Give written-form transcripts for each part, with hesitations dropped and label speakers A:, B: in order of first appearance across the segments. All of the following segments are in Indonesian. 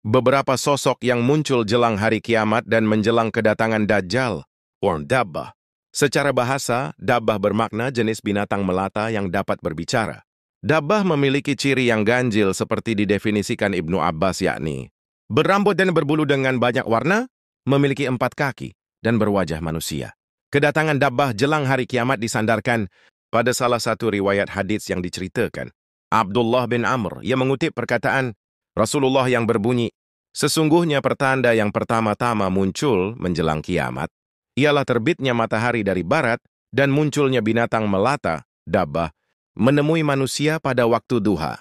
A: beberapa sosok yang muncul jelang hari kiamat dan menjelang kedatangan Dajjal, or Dabbah. Secara bahasa, Dabbah bermakna jenis binatang melata yang dapat berbicara. Dabbah memiliki ciri yang ganjil seperti didefinisikan Ibnu Abbas, yakni berambut dan berbulu dengan banyak warna, memiliki 4 kaki, dan berwajah manusia. Kedatangan Dabbah jelang hari kiamat disandarkan pada salah satu riwayat hadits yang diceritakan. Abdullah bin Amr yang mengutip perkataan Rasulullah yang berbunyi, "Sesungguhnya pertanda yang pertama-tama muncul menjelang kiamat ialah terbitnya matahari dari barat dan munculnya binatang melata, Dabbah, menemui manusia pada waktu duha.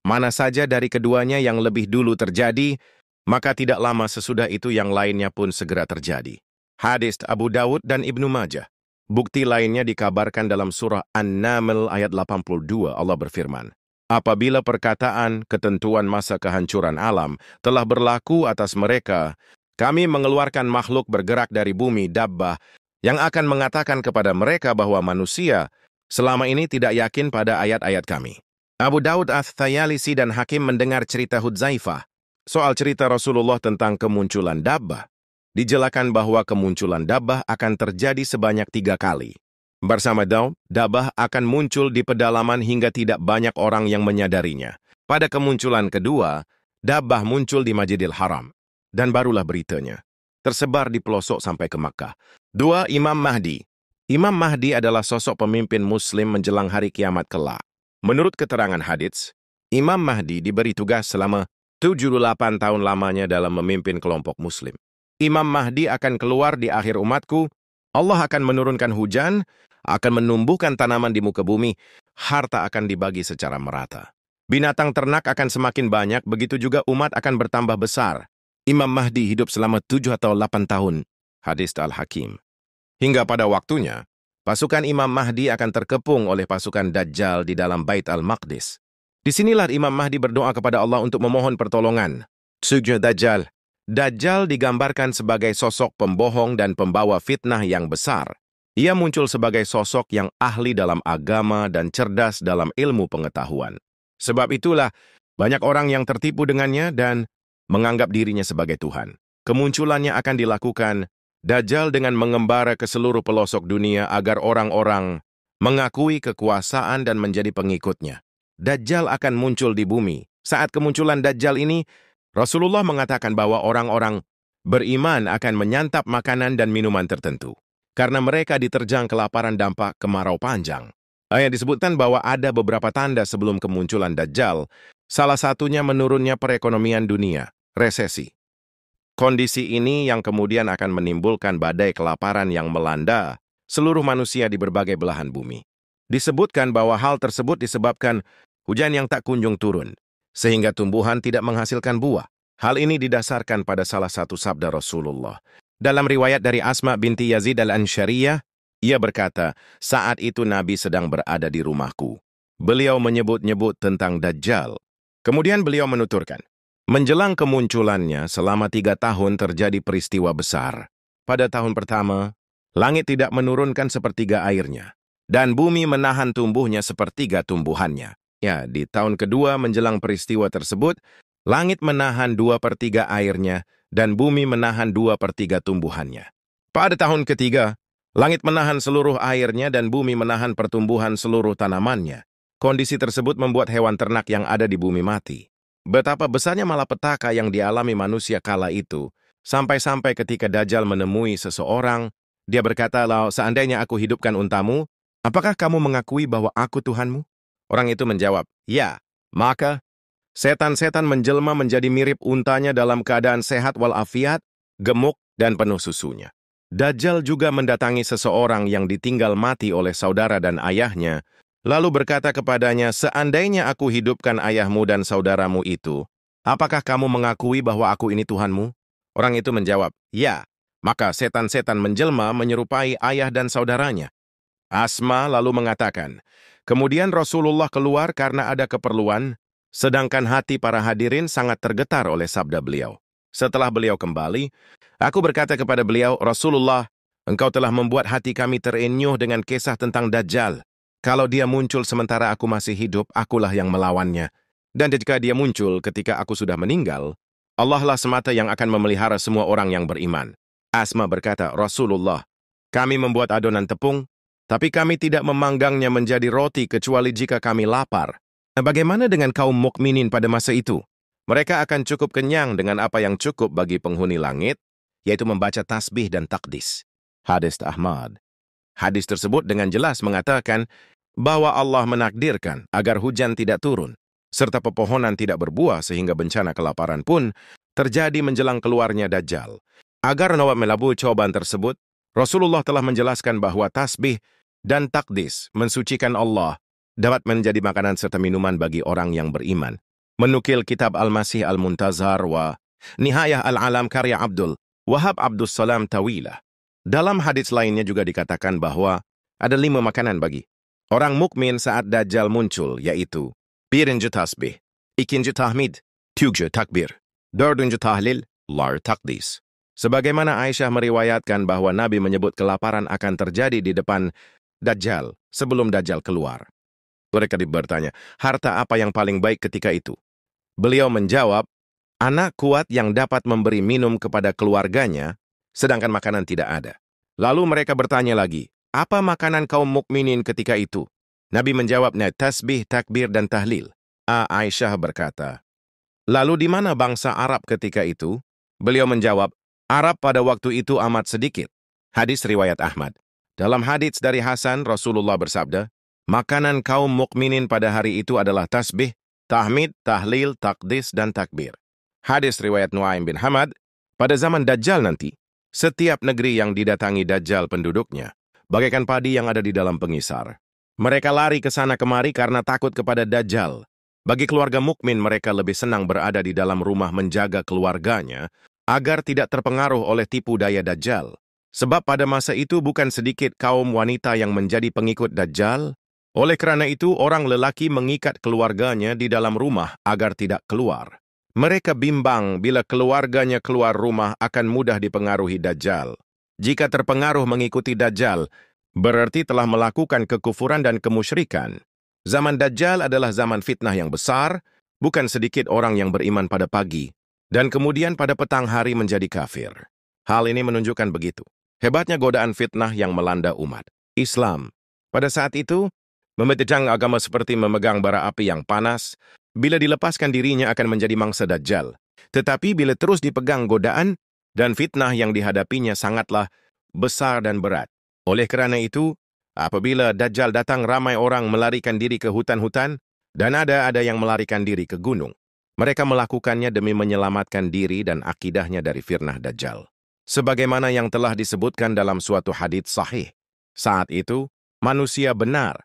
A: Mana saja dari keduanya yang lebih dulu terjadi, maka tidak lama sesudah itu yang lainnya pun segera terjadi." Hadis Abu Dawud dan Ibnu Majah. Bukti lainnya dikabarkan dalam surah An-Naml ayat 82, Allah berfirman, "Apabila perkataan ketentuan masa kehancuran alam telah berlaku atas mereka, kami mengeluarkan makhluk bergerak dari bumi, Dabbah, yang akan mengatakan kepada mereka bahwa manusia selama ini tidak yakin pada ayat-ayat kami." Abu Daud Ats-Tsayalisi dan Hakim mendengar cerita Hudzaifah soal cerita Rasulullah tentang kemunculan Dabbah. Dijelaskan bahwa kemunculan Dabbah akan terjadi sebanyak 3 kali. Bersama Daud, Dabbah akan muncul di pedalaman hingga tidak banyak orang yang menyadarinya. Pada kemunculan kedua, Dabbah muncul di Masjidil Haram. Dan barulah beritanya tersebar di pelosok sampai ke Makkah. 2. Imam Mahdi. Imam Mahdi adalah sosok pemimpin Muslim menjelang hari kiamat kelak. Menurut keterangan hadits, Imam Mahdi diberi tugas selama 78 tahun lamanya dalam memimpin kelompok Muslim. Imam Mahdi akan keluar di akhir umatku, Allah akan menurunkan hujan, akan menumbuhkan tanaman di muka bumi, harta akan dibagi secara merata. Binatang ternak akan semakin banyak, begitu juga umat akan bertambah besar. Imam Mahdi hidup selama 7 atau 8 tahun. Hadis Al-Hakim. Hingga pada waktunya, pasukan Imam Mahdi akan terkepung oleh pasukan Dajjal di dalam Bait Al-Maqdis. Disinilah Imam Mahdi berdoa kepada Allah untuk memohon pertolongan. Sujud Dajjal. Dajjal digambarkan sebagai sosok pembohong dan pembawa fitnah yang besar. Ia muncul sebagai sosok yang ahli dalam agama dan cerdas dalam ilmu pengetahuan. Sebab itulah, banyak orang yang tertipu dengannya dan menganggap dirinya sebagai Tuhan. Kemunculannya akan dilakukan Dajjal dengan mengembara ke seluruh pelosok dunia agar orang-orang mengakui kekuasaan dan menjadi pengikutnya. Dajjal akan muncul di bumi. Saat kemunculan Dajjal ini, Rasulullah mengatakan bahwa orang-orang beriman akan menyantap makanan dan minuman tertentu, karena mereka diterjang kelaparan dampak kemarau panjang. Ayat disebutkan bahwa ada beberapa tanda sebelum kemunculan Dajjal, salah satunya menurunnya perekonomian dunia, resesi. Kondisi ini yang kemudian akan menimbulkan badai kelaparan yang melanda seluruh manusia di berbagai belahan bumi. Disebutkan bahwa hal tersebut disebabkan hujan yang tak kunjung turun, sehingga tumbuhan tidak menghasilkan buah. Hal ini didasarkan pada salah satu sabda Rasulullah. Dalam riwayat dari Asma binti Yazid al-Ansyariyah, ia berkata, "Saat itu Nabi sedang berada di rumahku. Beliau menyebut-nyebut tentang Dajjal. Kemudian beliau menuturkan, menjelang kemunculannya selama 3 tahun terjadi peristiwa besar. Pada tahun pertama, langit tidak menurunkan sepertiga airnya, dan bumi menahan tumbuhnya sepertiga tumbuhannya. Ya, di tahun kedua menjelang peristiwa tersebut, langit menahan 2/3 airnya, dan bumi menahan 2/3 tumbuhannya. Pada tahun ketiga, langit menahan seluruh airnya dan bumi menahan pertumbuhan seluruh tanamannya. Kondisi tersebut membuat hewan ternak yang ada di bumi mati. Betapa besarnya malapetaka yang dialami manusia kala itu, sampai-sampai ketika Dajjal menemui seseorang, dia berkata, "Lau seandainya aku hidupkan untamu, apakah kamu mengakui bahwa aku Tuhanmu?" Orang itu menjawab, "Ya." Maka, setan-setan menjelma menjadi mirip untanya dalam keadaan sehat walafiat, gemuk, dan penuh susunya. Dajjal juga mendatangi seseorang yang ditinggal mati oleh saudara dan ayahnya, lalu berkata kepadanya, "Seandainya aku hidupkan ayahmu dan saudaramu itu, apakah kamu mengakui bahwa aku ini Tuhanmu?" Orang itu menjawab, "Ya." Maka setan-setan menjelma menyerupai ayah dan saudaranya. Asma lalu mengatakan, kemudian Rasulullah keluar karena ada keperluan, sedangkan hati para hadirin sangat tergetar oleh sabda beliau. Setelah beliau kembali, aku berkata kepada beliau, "Rasulullah, engkau telah membuat hati kami terenyuh dengan kisah tentang Dajjal. Kalau dia muncul sementara aku masih hidup, akulah yang melawannya. Dan jika dia muncul ketika aku sudah meninggal, Allah lah semata yang akan memelihara semua orang yang beriman. Asma berkata, Rasulullah, kami membuat adonan tepung, tapi kami tidak memanggangnya menjadi roti kecuali jika kami lapar. Nah, bagaimana dengan kaum mukminin pada masa itu? Mereka akan cukup kenyang dengan apa yang cukup bagi penghuni langit, yaitu membaca tasbih dan takdis. Hadis Ahmad. Hadis tersebut dengan jelas mengatakan bahwa Allah menakdirkan agar hujan tidak turun, serta pepohonan tidak berbuah sehingga bencana kelaparan pun terjadi menjelang keluarnya Dajjal. Agar Nawab melabui cobaan tersebut, Rasulullah telah menjelaskan bahwa tasbih dan takdis mensucikan Allah dapat menjadi makanan serta minuman bagi orang yang beriman. Menukil kitab Al-Masih Al-Muntazhar wa Nihayah Al-Alam karya Abdul Wahab Abdus Salam Tawilah. Dalam hadits lainnya juga dikatakan bahwa ada 5 makanan bagi orang mukmin saat Dajjal muncul, yaitu birinci tasbih, ikinci tahmid, tiga takbir, dördüncü tahlil, lar takdis. Sebagaimana Aisyah meriwayatkan bahwa Nabi menyebut kelaparan akan terjadi di depan Dajjal sebelum Dajjal keluar. Mereka bertanya, harta apa yang paling baik ketika itu? Beliau menjawab, anak kuat yang dapat memberi minum kepada keluarganya, sedangkan makanan tidak ada. Lalu mereka bertanya lagi, apa makanan kaum mukminin ketika itu? Nabi menjawabnya, tasbih, takbir, dan tahlil. Aisyah berkata, lalu di mana bangsa Arab ketika itu? Beliau menjawab, Arab pada waktu itu amat sedikit. Hadis riwayat Ahmad. Dalam hadits dari Hasan, Rasulullah bersabda, makanan kaum mukminin pada hari itu adalah tasbih, tahmid, tahlil, takdis, dan takbir. Hadis riwayat Nuaim bin Hamad, pada zaman Dajjal nanti, setiap negeri yang didatangi Dajjal penduduknya, bagaikan padi yang ada di dalam pengisar. Mereka lari ke sana kemari karena takut kepada Dajjal. Bagi keluarga mukmin, mereka lebih senang berada di dalam rumah menjaga keluarganya, agar tidak terpengaruh oleh tipu daya Dajjal. Sebab pada masa itu bukan sedikit kaum wanita yang menjadi pengikut Dajjal. Oleh kerana itu, orang lelaki mengikat keluarganya di dalam rumah agar tidak keluar. Mereka bimbang bila keluarganya keluar rumah akan mudah dipengaruhi Dajjal. Jika terpengaruh mengikuti Dajjal, berarti telah melakukan kekufuran dan kemusyrikan. Zaman Dajjal adalah zaman fitnah yang besar, bukan sedikit orang yang beriman pada pagi, dan kemudian pada petang hari menjadi kafir. Hal ini menunjukkan begitu hebatnya godaan fitnah yang melanda umat Islam. Pada saat itu, memegang agama seperti memegang bara api yang panas, bila dilepaskan dirinya akan menjadi mangsa Dajjal. Tetapi bila terus dipegang godaan dan fitnah yang dihadapinya sangatlah besar dan berat. Oleh kerana itu, apabila Dajjal datang, ramai orang melarikan diri ke hutan-hutan, dan ada yang melarikan diri ke gunung. Mereka melakukannya demi menyelamatkan diri dan akidahnya dari fitnah Dajjal. Sebagaimana yang telah disebutkan dalam suatu hadits sahih, saat itu, manusia benar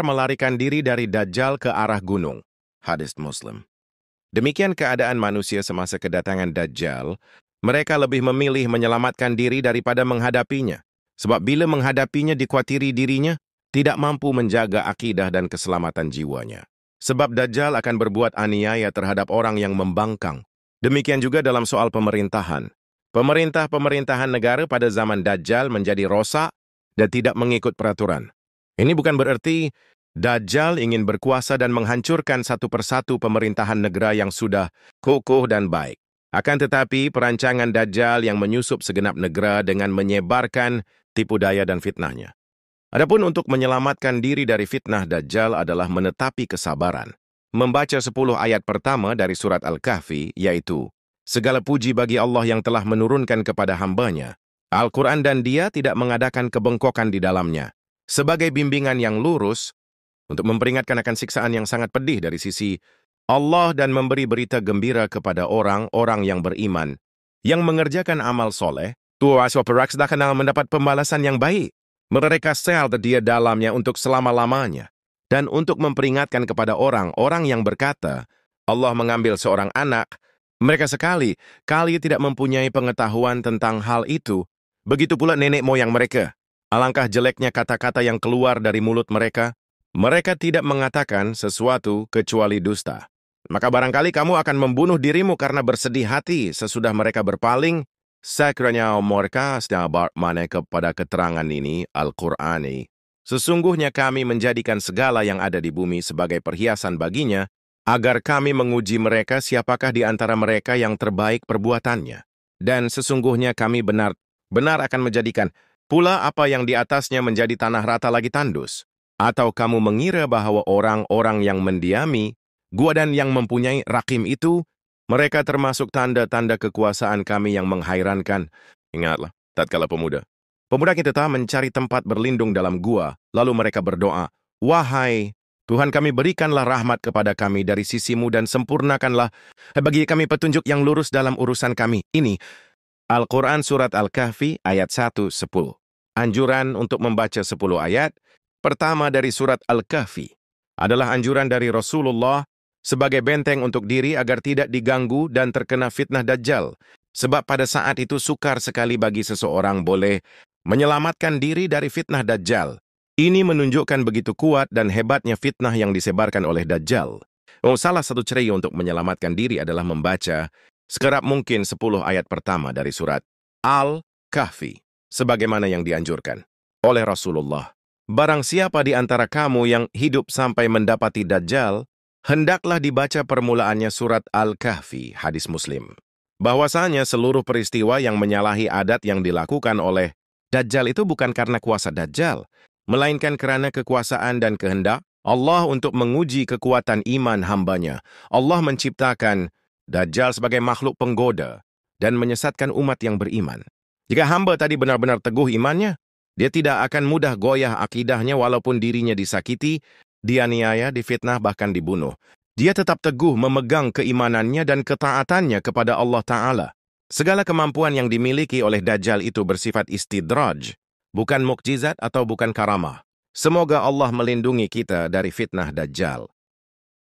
A: melarikan diri dari Dajjal ke arah gunung. Hadis Muslim. Demikian keadaan manusia semasa kedatangan Dajjal, mereka lebih memilih menyelamatkan diri daripada menghadapinya. Sebab bila menghadapinya dikuatiri dirinya, tidak mampu menjaga akidah dan keselamatan jiwanya. Sebab Dajjal akan berbuat aniaya terhadap orang yang membangkang. Demikian juga dalam soal pemerintahan. Pemerintahan negara pada zaman Dajjal menjadi rosak dan tidak mengikut peraturan. Ini bukan berarti Dajjal ingin berkuasa dan menghancurkan satu persatu pemerintahan negara yang sudah kokoh dan baik. Akan tetapi, perancangan Dajjal yang menyusup segenap negara dengan menyebarkan tipu daya dan fitnahnya. Adapun untuk menyelamatkan diri dari fitnah Dajjal adalah menetapi kesabaran. Membaca 10 ayat pertama dari surat Al-Kahfi, yaitu, segala puji bagi Allah yang telah menurunkan kepada hambanya Al-Quran dan dia tidak mengadakan kebengkokan di dalamnya, sebagai bimbingan yang lurus, untuk memperingatkan akan siksaan yang sangat pedih dari sisi Allah dan memberi berita gembira kepada orang-orang yang beriman, yang mengerjakan amal soleh, tuas akan mendapat pembalasan yang baik. Mereka sel dia dalamnya untuk selama-lamanya. Dan untuk memperingatkan kepada orang-orang yang berkata, Allah mengambil seorang anak, mereka sekali tidak mempunyai pengetahuan tentang hal itu. Begitu pula nenek moyang mereka. Alangkah jeleknya kata-kata yang keluar dari mulut mereka. Mereka tidak mengatakan sesuatu kecuali dusta. Maka barangkali kamu akan membunuh dirimu karena bersedih hati sesudah mereka berpaling. Sekiranya mereka sabar mana kepada keterangan ini, Al-Qur'ani. Sesungguhnya kami menjadikan segala yang ada di bumi sebagai perhiasan baginya, agar kami menguji mereka siapakah di antara mereka yang terbaik perbuatannya. Dan sesungguhnya kami benar akan menjadikan pula apa yang di atasnya menjadi tanah rata lagi tandus. Atau kamu mengira bahwa orang-orang yang mendiami gua dan yang mempunyai rakim itu, mereka termasuk tanda-tanda kekuasaan kami yang menghairankan. Ingatlah, tatkala pemuda kita mencari tempat berlindung dalam gua, lalu mereka berdoa, "Wahai Tuhan kami, berikanlah rahmat kepada kami dari sisimu dan sempurnakanlah bagi kami petunjuk yang lurus dalam urusan kami." Ini Al-Quran Surat Al-Kahfi ayat 1-10. Anjuran untuk membaca 10 ayat pertama dari Surat Al-Kahfi adalah anjuran dari Rasulullah sebagai benteng untuk diri agar tidak diganggu dan terkena fitnah Dajjal. Sebab pada saat itu sukar sekali bagi seseorang boleh menyelamatkan diri dari fitnah Dajjal. Ini menunjukkan begitu kuat dan hebatnya fitnah yang disebarkan oleh Dajjal. Salah satu cara untuk menyelamatkan diri adalah membaca sekerap mungkin 10 ayat pertama dari surat Al-Kahfi, sebagaimana yang dianjurkan oleh Rasulullah. Barang siapa di antara kamu yang hidup sampai mendapati Dajjal, hendaklah dibaca permulaannya surat Al-Kahfi, hadis Muslim. Bahwasanya seluruh peristiwa yang menyalahi adat yang dilakukan oleh Dajjal itu bukan karena kuasa Dajjal, melainkan karena kekuasaan dan kehendak Allah untuk menguji kekuatan iman hambanya. Allah menciptakan Dajjal sebagai makhluk penggoda dan menyesatkan umat yang beriman. Jika hamba tadi benar-benar teguh imannya, dia tidak akan mudah goyah akidahnya walaupun dirinya disakiti, dianiaya, difitnah, bahkan dibunuh. Dia tetap teguh memegang keimanannya dan ketaatannya kepada Allah Ta'ala. Segala kemampuan yang dimiliki oleh Dajjal itu bersifat istidraj, bukan mukjizat atau bukan karamah. Semoga Allah melindungi kita dari fitnah Dajjal.